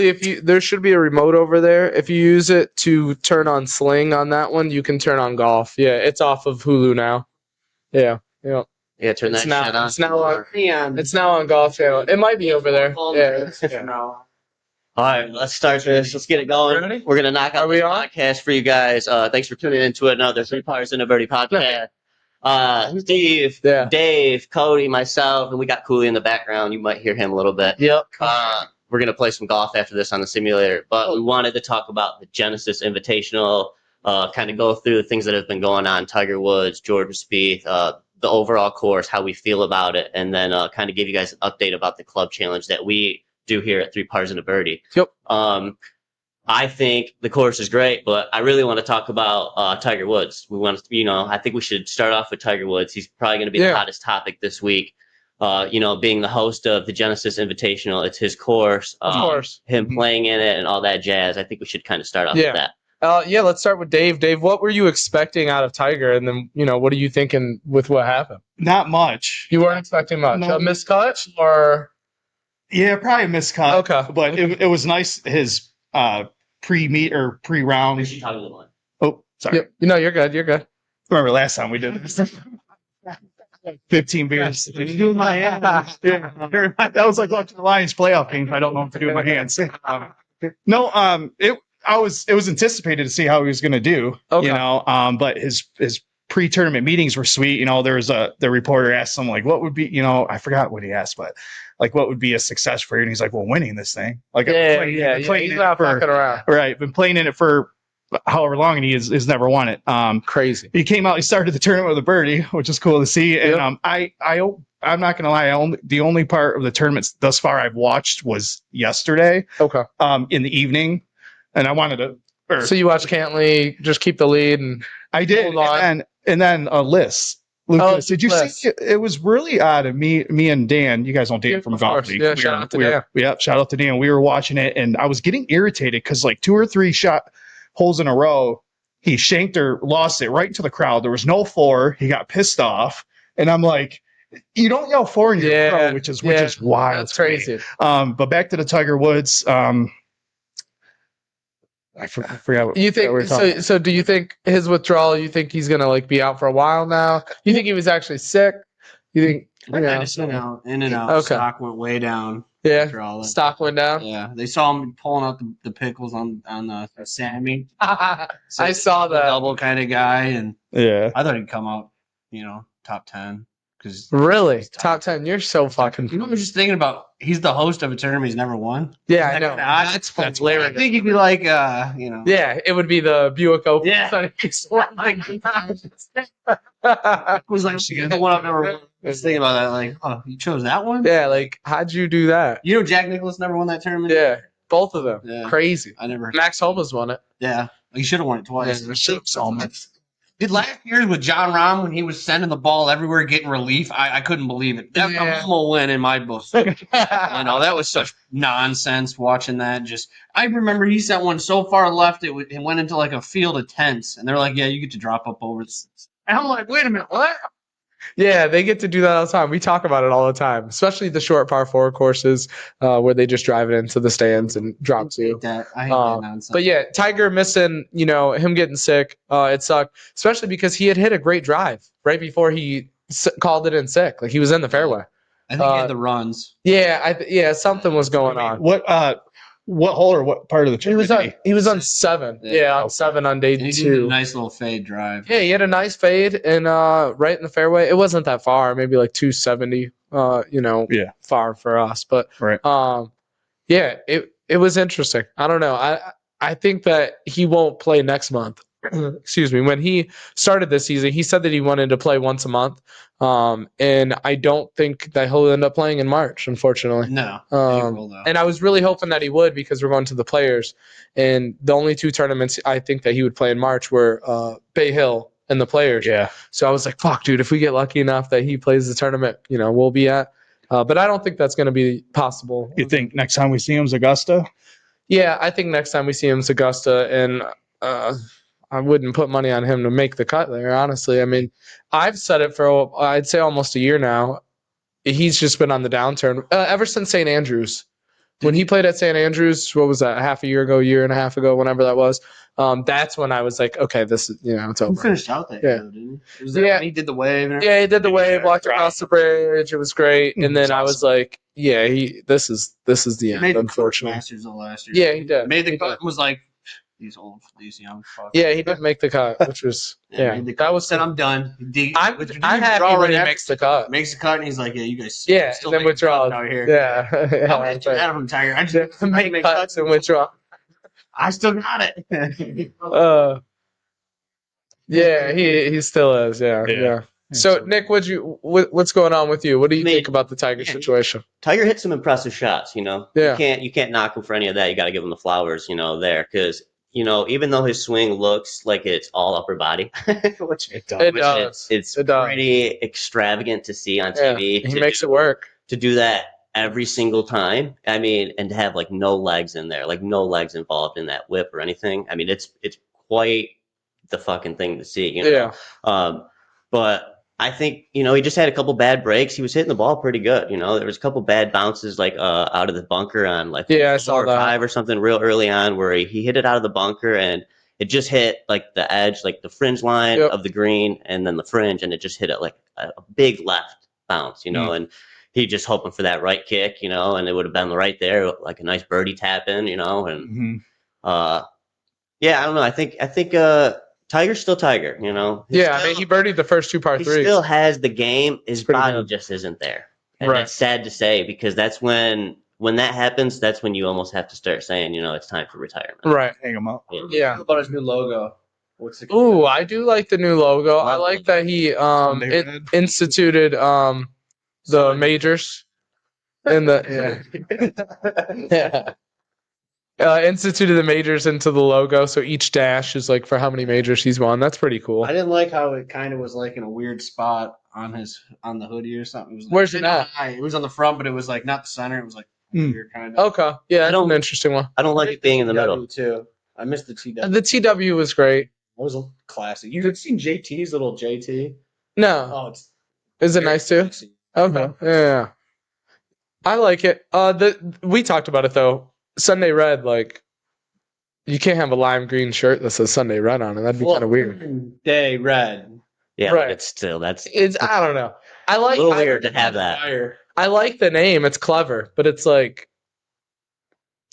There should be a remote over there. If you use it to turn on Sling on that one, you can turn on golf. Yeah, it's off of Hulu now. Yeah. Turn it's that now, shit on. It's now on Golf Channel. It might be over there. Yeah. All right, let's start this. Let's get it going. Ready? We're gonna knock out this podcast for you guys. Thanks for tuning into another 3 Pars and a Birdie podcast. Steve, Dave, Cody, myself, and we got Cooley in the background. You might hear him a little bit. Yep. We're going to play some golf after this on the simulator, but we wanted to talk about the Genesis Invitational, kind of go through the things that have been going on, Tiger Woods, Jordan Spieth, the overall course, how we feel about it, and then kind of give you guys an update about the club challenge that we do here at 3 Pars and a Birdie. Yep. I think the course is great, but I really want to talk about Tiger Woods. I think we should start off with Tiger Woods. He's probably going to be the hottest topic this week. Being the host of the Genesis Invitational, it's his course. Of course. Him playing in it and all that jazz. I think we should kind of start off with that. Let's start with Dave. Dave, what were you expecting out of Tiger? And then, what are you thinking with what happened? Not much. You weren't expecting much? No. A miscut or? Yeah, probably a miscut. Okay. But it was nice, his pre-meet or pre-round. Oh, sorry. Yep. You're good. You're good. Remember last time we did this? 15 beers. Doing my hands. Yeah. That was like watching the Lions playoff game. I don't know what to do with my hands. It was anticipated to see how he was going to do. Okay. But his pre-tournament meetings were sweet. There was the reporter asked him like, what would be, I forgot what he asked, but like, what would be a success for you? And he's like, well, winning this thing. Like, he's not fucking around. Right. Been playing in it for however long, and he has never won it. Crazy. He came out, he started the tournament with a birdie, which is cool to see. And I'm not gonna lie, the only part of the tournaments thus far I've watched was yesterday. Okay. In the evening, and I wanted to. So you watched Cantley just keep the lead, and I did, and then Liz. Lucas, did you see? It was really odd of me and Dan. You guys don't date from golf league. Yeah, shout out to Dan. Yeah, shout out to Dan. We were watching it, and I was getting irritated because like 2 or 3 shot holes in a row, he shanked or lost it right into the crowd. There was no 4. He got pissed off, and I'm like, you don't yell 4 in your pro, which is wild. That's crazy. But back to the Tiger Woods. I forgot what you think. So do you think his withdrawal? You think he's gonna be out for a while now? You think he was actually sick? You think? In and out. Okay. Stock went way down. Yeah. Stock went down. Yeah, they saw him pulling out the pickles on the Sammy. I saw that. Double kind of guy, and I thought he'd come out, top 10. Really? Top 10? You're so fucking. I was just thinking about. He's the host of a tournament he's never won. Yeah, I know. That's hilarious. I think he'd be like, Yeah, it would be the Buick Open. Yeah. It was like the one I've never won. I was thinking about that, like, oh, you chose that one? Yeah, how'd you do that? Jack Nicklaus never won that tournament? Yeah, both of them. Yeah. Crazy. I never. Max Homa's won it. Yeah, he should have won it twice. Yeah, Did last year with John Rahm when he was sending the ball everywhere, getting relief? I couldn't believe it. That was a Homo win in my book. That was such nonsense watching that. I remember he sent one so far left it went into like a field of tents, and they're like, "Yeah, you get to drop up over." And I'm like, "Wait a minute, what?" Yeah, they get to do that all the time. We talk about it all the time, especially the short par 4 courses where they just drive it into the stands and drop 2. I hate that nonsense. But yeah, Tiger missing, him getting sick, it sucked, especially because he had hit a great drive right before he called it in sick. Like he was in the fairway. I think he had the runs. Yeah, something was going on. What hole or what part of the tournament? He was on 7. Yeah, on 7 on day 2. He did a nice little fade drive. Yeah, he had a nice fade and right in the fairway. It wasn't that far, maybe like 270. Far for us, but it was interesting. I don't know. I think that he won't play next month. Excuse me. When he started this season, he said that he wanted to play once a month. And I don't think that he'll end up playing in March, unfortunately. No. And I was really hoping that he would because we're going to the Players. And the only 2 tournaments I think that he would play in March were Bay Hill and the Players. Yeah. So I was like, fuck, dude, if we get lucky enough that he plays the tournament, we'll be at. But I don't think that's going to be possible. You think next time we see him is Augusta? Yeah, I think next time we see him is Augusta. And I wouldn't put money on him to make the cut there, honestly. I mean, I've said it for, I'd say almost a year now. He's just been on the downturn ever since St. Andrews. when he played at St. Andrews, what was that, half a year ago, year and a half ago, whenever that was, that's when I was like, okay, this is, it's Who over. finished out that year, though, didn't he? Was that Yeah. when he did the wave? And Yeah, he did the wave, walked across the bridge. It was great. And then I was like, yeah, this is the he end, made the unfortunately. Masters of last year. Yeah, he did. Made the He cut did. and was like, these young fucks. Yeah, he didn't make the cut, which was That was said, I'm done. I'm happy when he makes the cut. Makes the cut, and he's like, yeah, you guys Yeah, still and then making withdraws. cuts out here. Yeah, I'm gonna do that from Tiger. I just make cuts and withdraw. I still got it. Yeah, he still is. Yeah. So Nick, what's going on with you? What do you think about the Tiger situation? Tiger hit some impressive shots. Yeah. You can't knock him for any of that. You got to give him the flowers. There because even though his swing looks like it's all upper body, which it does. It's pretty extravagant to see on TV. He makes it work. To do that every single time. I mean, and to have like no legs in there, like no legs involved in that whip or anything. I mean, it's quite the fucking thing to see. Yeah. But I think, he just had a couple bad breaks. He was hitting the ball pretty good. There was a couple bad bounces like out of the bunker on like I saw 4 or that. 5 or something real early on where he hit it out of the bunker and it just hit like the edge, like the fringe line of the green and then the fringe, and it just hit it like a big left bounce, and he just hoping for that right kick, and it would have been right there, like a nice birdie tap in, and yeah, I don't know. I think Tiger's still Tiger, I mean, he birdied the first 2 par he 3s. still has the game. His body good. just isn't there. And that's sad to say because that's when that happens, that's when you almost have to start saying, it's time for retirement. Right. Hang him up. Yeah. How about his new logo? Ooh, I do like the new logo. I like that he instituted the majors in the instituted the majors into the logo, so each dash is like for how many majors he's won. That's pretty cool. I didn't like how it kind of was like in a weird spot on the hoodie or something. It was like, where's it at? It was on the front, but it was like not the center. It was like weird kind of. Okay, yeah, that's an interesting one. I don't like it being in the middle too. I missed the TW. The TW was great. It was a classic. You've seen JT's little JT? No. Oh, is it nice too? Okay, yeah. I like it. We talked about it though. Sunday Red, like, you can't have a lime green shirt that says Sunday Red on it. That'd be kind of weird. Day Red. Yeah, right. But it's still I don't know. I like a little weird to have that. I like the name. It's clever, but it's like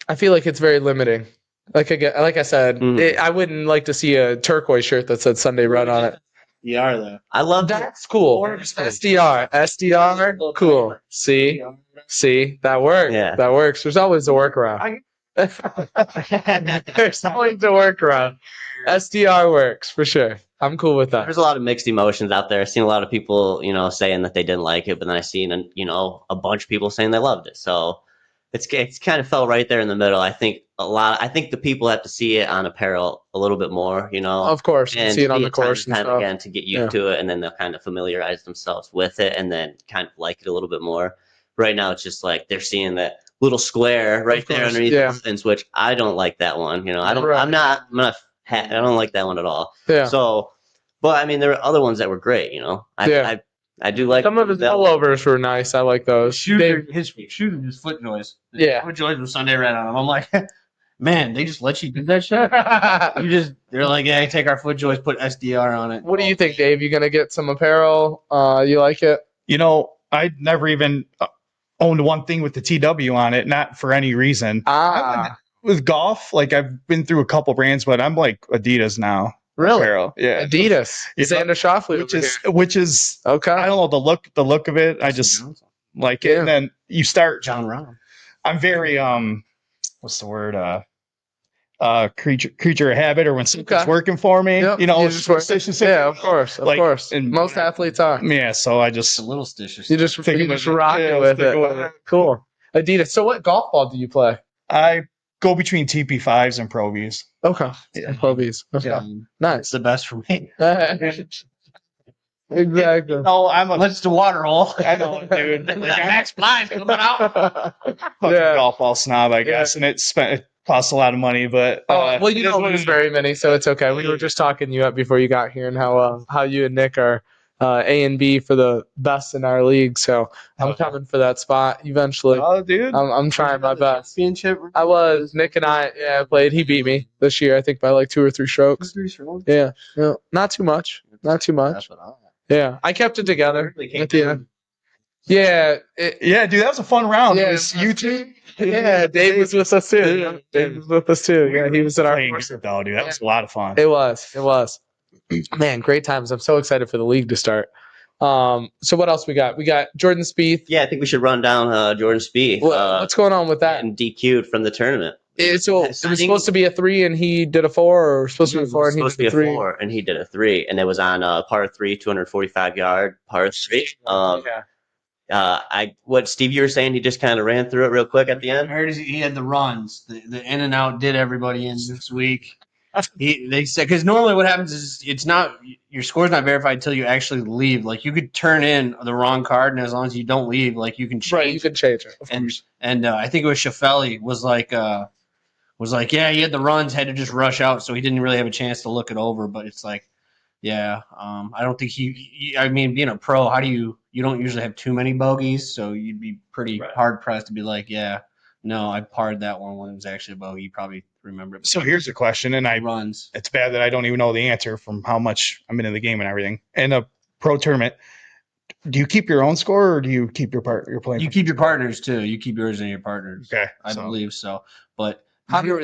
I feel like it's very limiting. Like I said, I wouldn't like to see a turquoise shirt that said Sunday Red on it. You are though. I love that's cool. SDR, cool. See, that works. Yeah. That works. There's always a workaround. There's always a workaround. SDR works for sure. I'm cool with that. There's a lot of mixed emotions out there. I've seen a lot of people, saying that they didn't like it, but then I've seen, a bunch of people saying they loved it. So it's kind of fell right there in the middle. I think the people have to see it on apparel a little bit more, Of course, and see it on the course and stuff. Again to get used to it, and then they'll kind of familiarize themselves with it, and then kind of like it a little bit more. Right now, it's just like they're seeing that little square right there underneath the buttons, which I don't like that one. I don't. Right. I don't like that one at all. Yeah. So, but I mean, there were other ones that were great. I do like some of his pullovers were nice. I like those. His foot joys. Foot joys with Sunday Red on them. I'm like, man, they just let you do that shit. They're like, yeah, take our foot joys, put SDR on it. What do you think, Dave? You gonna get some apparel? You like it? I'd never even owned one thing with the TW on it, not for any reason. With golf, like I've been through a couple brands, but I'm like Adidas now. Really? Apparel. Yeah. Adidas. Xander Schauffele, which is okay. I don't know the look of it. I just like it. And then you start John Rahm. I'm very what's the word? Creature of habit, or when something's working for me, yep. Yeah, of course. And most athletes are. Yeah, so I just a little stitches. You just rock it with it. Cool. Adidas. So what golf ball do you play? I go between TP5s and Pro Vs. Okay. Yeah. Pro Vs. Okay. Yeah. Nice. It's the best for me. Exactly. No, let's the water hole. I know, dude. Max Blind coming out. Golf ball snob, I guess, and it costs a lot of money, but well, you don't lose very many, so it's okay. We were just talking you up before you got here, and how you and Nick are A and B for the best in our league. So I'm coming for that spot eventually. Oh, dude. I'm trying my best. Championship. I was. Nick and I played. He beat me this year, I think, by like 2 or 3 strokes. Yeah. Not too much. Not too much. Yeah. I kept it together at the end. Yeah. Yeah, dude, that was a fun round. Yeah, It was you two Yeah, Dave was with us too. Dave was with us too. Yeah, he was in our playing first. good, though, dude. That was a lot of fun. It was. Man, great times. I'm so excited for the league to start. So what else we got? We got Jordan Spieth. Yeah, I think we should run down Jordan Spieth. What's going on with that? And DQ'd from the tournament. It was supposed to be a 3 and he did a 4, or supposed to be a 4 and he supposed did to be a a 3. 4, and he did a 3, and it was on par 3, 245-yard par 3. What Steve, you were saying, he just kind of ran through it real quick at the I end. heard he had the runs. The in and out did everybody in this week. They said, because normally what happens is it's not, your score's not verified until you actually leave. Like, you could turn in the wrong card, and as long as you don't leave, like, you can change. Right, you can change it. And I think it was Shaffelli was like, yeah, he had the runs, had to just rush out, so he didn't really have a chance to look it over. But it's like, yeah, I don't think I mean, being a pro, how do you don't usually have too many bogeys, so you'd be pretty hard pressed to be like, yeah, no, I parred that one when it was actually a bogey. You probably remember it. So here's the question, and Runs. it's bad that I don't even know the answer from how much I'm into the game and everything. In a pro tournament, do you keep your own score or do you keep your playing? You keep your partners too. You keep yours and your partners. Okay, I believe so. But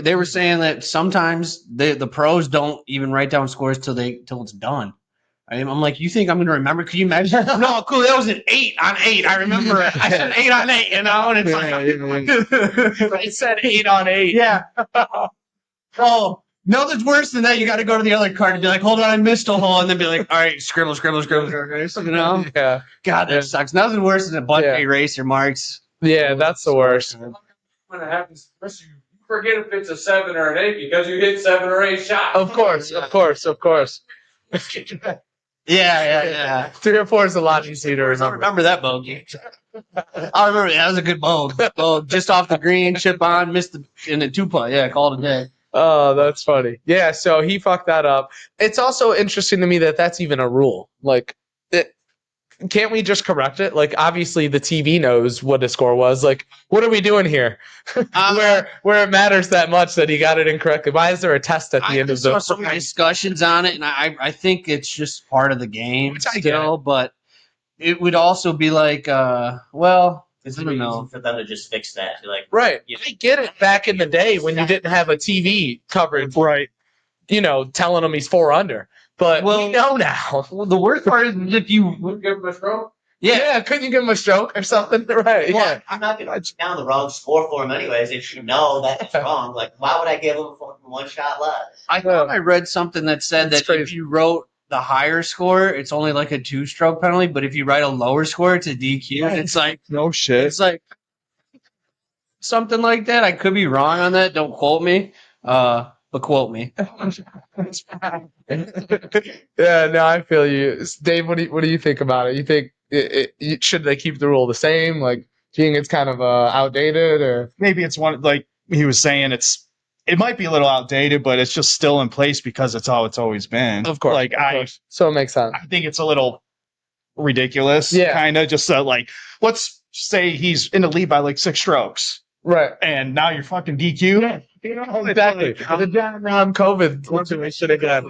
they were saying that sometimes the pros don't even write down scores till it's done. I'm like, you think I'm going to remember? Could you imagine? No, cool. That was an 8 on 8. I remember it. I said 8 on 8, and it's like I said 8 on 8. Yeah. Oh, nothing's worse than that. You got to go to the other card and be like, hold on, I missed a hole, and then be like, all right, scribble. You know? Yeah. God, that sucks. Nothing worse than a butt eraser marks. Yeah, that's the worst. When it happens, you forget if it's a 7 or an 8 because you hit 7 or 8 shots. Of course. Yeah. 3 or 4 is a lot easier to I remember. remember that bogey. I remember that was a good bogey. Just off the green, chip on, missed in the 2-putt. Yeah, called it a day. Oh, that's funny. Yeah, so he fucked that up. It's also interesting to me that that's even a rule. Like, can't we just correct it? Like, obviously the TV knows what the score was. Like, what are we doing here? Where it matters that much that he got it incorrectly. Why is there a test at the end of the? I saw some discussions on it, and I think it's just part of the game still. But it would also be like, well, I don't know. For them to just fix that. Like, Right. I get it back in the day when you didn't have a TV coverage. Right. Telling him he's 4 under. But we know now. Well, the worst part is if you Give him a stroke. Yeah, couldn't you give him a stroke or something? Right. well, Yeah. I'm not going to put down the wrong score for him anyways if you know that it's wrong. Like, why would I give him one shot less? I thought I read something that said That's that crazy. if you wrote the higher score, it's only like a 2-stroke penalty, but if you write a lower score, it's a DQ. And it's like No shit. it's like something like that. I could be wrong on that. Don't quote me. But quote me. Yeah, no, I feel you. Dave, what do you think about it? You think should they keep the rule the same? Like, do you think it's kind of outdated, or Maybe it's one, like he was saying, it might be a little outdated, but it's just still in place because it's how it's always been. of course? Like, of course. So it makes sense. I think it's a little ridiculous. Yeah. Kind of just like, let's say he's in the lead by like 6 strokes Right. and now you're fucking DQ. Exactly. The John Rahm COVID situation again.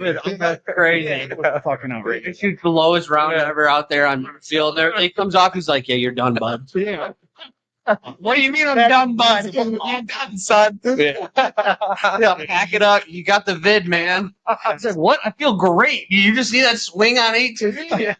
Crazy. Fucking outrageous. He shoots the lowest round ever out there on field. There, he comes off. He's like, "Yeah, you're done, bud." Yeah. What do you mean I'm done, bud? I'm done, son. Yeah. Yeah, pack it up. You got the vid, man. I said, "What? I feel great. You just see that swing on 18." Yeah.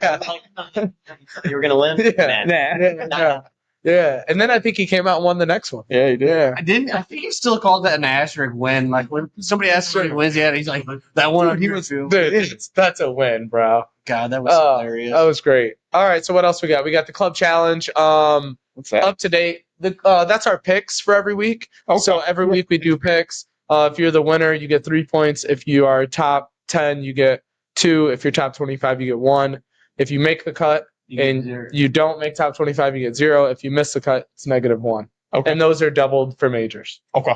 You were going to win? Yeah. Nah. Yeah. And then I think he came out and won the next one. Yeah, he did. Yeah. I think he still calls that an asterisk win. Like when somebody asks him who wins, he's like, "That one on your field." Dude, that's a win, bro. God, that was hilarious. That was great. All right, so what else we got? We got the club challenge. What's that? Up to date. That's our picks for every week. Okay. So every week we do picks. If you're the winner, you get 3 points. If you are top 10, you get 2. If you're top 25, you get 1. If you make the cut and you don't make top 25, you get 0. If you miss the cut, it's -1. Okay. And those are doubled for majors. Okay.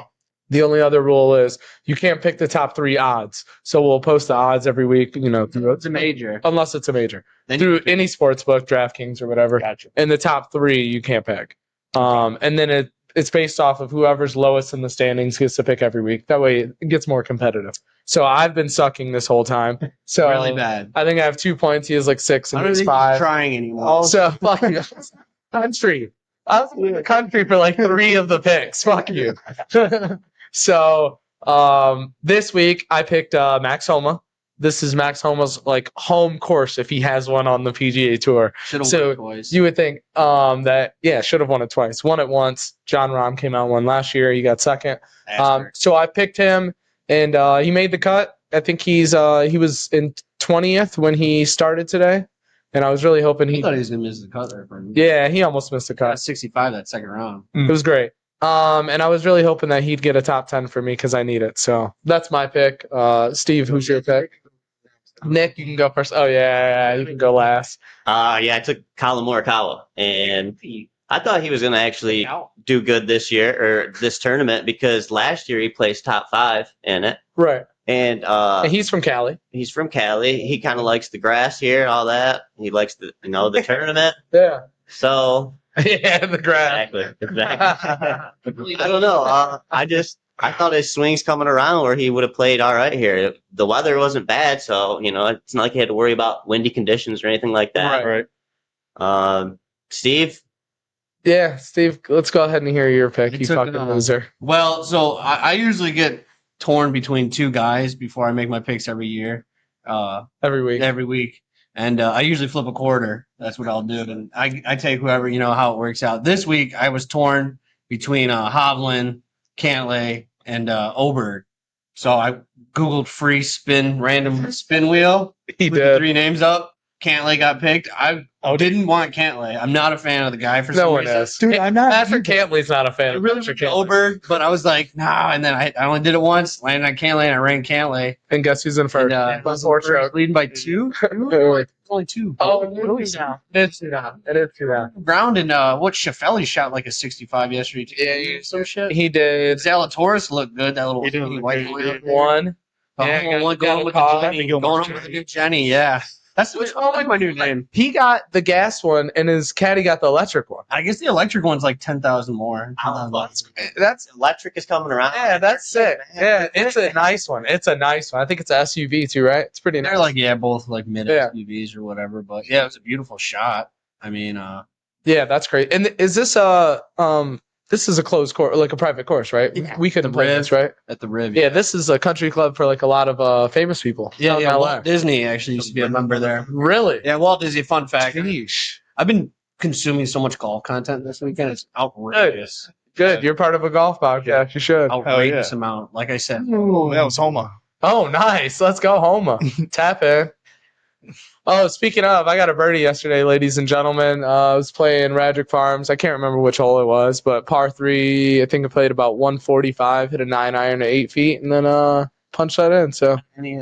The only other rule is you can't pick the top 3 odds. So we'll post the odds every week, through It's a major. unless it's a major. Then Through any sports book, DraftKings or whatever. Gotcha. And the top 3 you can't pick. And then it's based off of whoever's lowest in the standings gets to pick every week. That way it gets more competitive. So I've been sucking this whole time. So really bad. I think I have 2 points. He has like 6 I and don't he's think 5. he's trying anymore. So fuck you. Country. I was in the country for like 3 of the picks. Fuck you. So this week I picked Max Homa. This is Max Homa's like home course if he has one on the PGA Tour. Should have So won twice. you would think that should have won it twice. Won it once. John Rahm came out one last year. He got second. So I picked him and he made the cut. I think he was in 20th when he started today. And I was really hoping I thought he was gonna miss the cut there for me. yeah, he almost missed the cut. Got 65 that second round. It was great. And I was really hoping that he'd get a top 10 for me because I need it. So that's my pick. Steve, who's your pick? Nick, you can go first. Oh, yeah, you can go last. I took Colin Morikawa, and I thought he was going to actually do good this year or this tournament because last year he placed top 5 in it. Right. And And he's from Cali. he's from Cali. He kind of likes the grass here, all that. He likes the tournament. Yeah. So Yeah, the grass. exactly. I don't know. I thought his swing's coming around where he would have played all right here. The weather wasn't bad, so it's not like he had to worry about windy conditions or anything like that. Right. Steve. Yeah, Steve, let's go ahead and hear your pick. I You took, fucking loser. Well, so I usually get torn between 2 guys before I make my picks every year. Every week. And I usually flip a quarter. That's what I'll do. And I take whoever, how it works out. This week, I was torn between Hovland, Cantlay, and Oberg. So I Googled free random spin wheel. He Put the did. 3 names up. Cantlay got picked. I didn't want Cantlay. I'm not a fan of the guy for No some one reason. is. Dude, I'm not. Patrick Cantlay's not a I fan of really Patrick wanted Cantlay. Oberg, but I was like, nah. And then I only did it once. Landed on Cantlay, and I ran Cantlay. And guess who's in first? And, By 4 strokes. leading by 2. Only 2. Oh, it is two now. It is 2 now. Ground and what Sheffelli shot like a 65 yesterday. Too. Yeah, some shit. He did. Zalatoris looked good. That little He did look white good. One. going with the new Jenny. Yeah, that's my new name. He got the gas one, and his caddy got the electric one. I guess the electric one's like 10,000 more. That's Electric is coming around. yeah, that's sick. Yeah, it's a nice one. It's a nice one. I think it's an SUV too, right? It's pretty nice. They're like both like mid Yeah. SUVs or whatever. But yeah, it was a beautiful shot. I mean, Yeah, that's great. And is this this is a closed course, like a private course, right? Yeah. We couldn't The play Riv. this, right? at the Riv. Yeah, this is a country club for like a lot of famous people. yeah. Out in LA. Walt Disney actually used to be a member there. Really? Yeah, Walt Disney. Fun fact. Sheesh. I've been consuming so much golf content this weekend. It's outrageous. Good. You're part of a golf podcast. You should. Outrageous amount. Like I said. Ooh, that was Homa. Oh, nice. Let's go, Homa. Tap in. Oh, speaking of, I got a birdie yesterday, ladies and gentlemen. I was playing Radrick Farms. I can't remember which hole it was, but par 3, I think I played about 145, hit a 9-iron at 8 feet, and then punched that in. So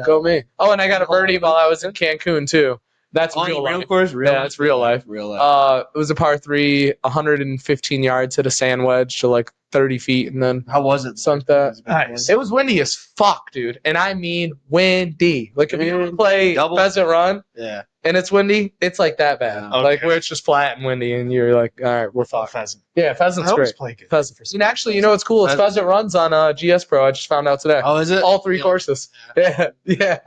go me. Oh, and I got a birdie while I was in Cancun, too. That's real life. course? Yeah, that's real life. Real life. It was a par 3, 115 yards, hit a sand wedge to like 30 feet, and then How was it? sunk that. Nice. It was windy as fuck, dude. And I mean windy. Like if you play Double- Pheasant Run Yeah. and it's windy, it's like that bad. Yeah. Like Okay. where it's just flat and windy and you're like, all right, we're Fuck fucked. pheasant. Yeah, Pheasant's I always great. play good. Pheasant. And actually, you know what's cool? It's Pheasant Runs on GS Pro. I just found out today. Oh, is it? All 3 courses. Yeah, yeah.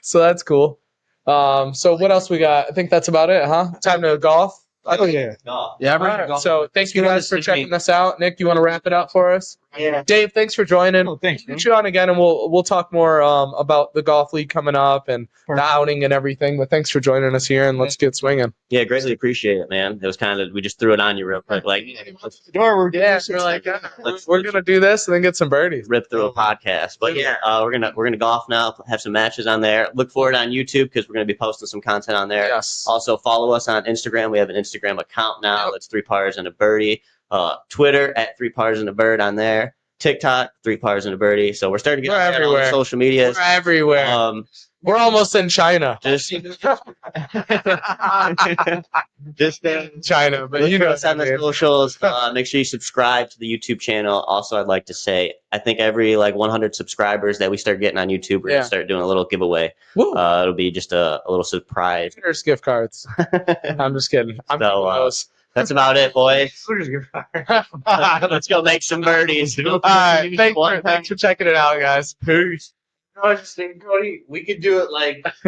So that's cool. So what else we got? I think that's about it, huh? Time to golf. Oh yeah. No. Yeah, All right, so thanks you go to guys for Sydney. checking this out. Nick, you want to wrap it up for us? Yeah. Dave, thanks for joining. Oh, thanks. Man. Get you on again, and we'll talk more about the golf league coming up and the outing and everything. But thanks for joining us here, and let's get swinging. Yeah, greatly appreciate it, man. It was we just threw it on you real quick, like The door. We're Yeah, we're like, we're gonna do this and then get some birdies. rip through a podcast. But yeah, we're gonna golf now, have some matches on there. Look for it on YouTube because we're gonna be posting some content on there. Yes. Also follow us on Instagram. We have an Instagram account now. That's 3 Pars and a Birdie. Twitter at 3 Pars and a Bird on there. TikTok 3 Pars and a Birdie. So we're starting to get We're on all the everywhere. social medias. We're everywhere. We're almost in China. Just China, but look you for know us on what I the mean. socials. Make sure you subscribe to the YouTube channel. Also, I'd like to say, I think every 100 subscribers that we start getting on YouTube, we're Yeah. gonna start doing a little giveaway. Woo. It'll be just a little surprise. There's gift cards. I'm just kidding. I'm So, keeping those. That's about it, boys. Hooters gift card. Let's go make some birdies. All right, thanks for checking it out, guys. Peace. I was just thinking, Cody, we could do it like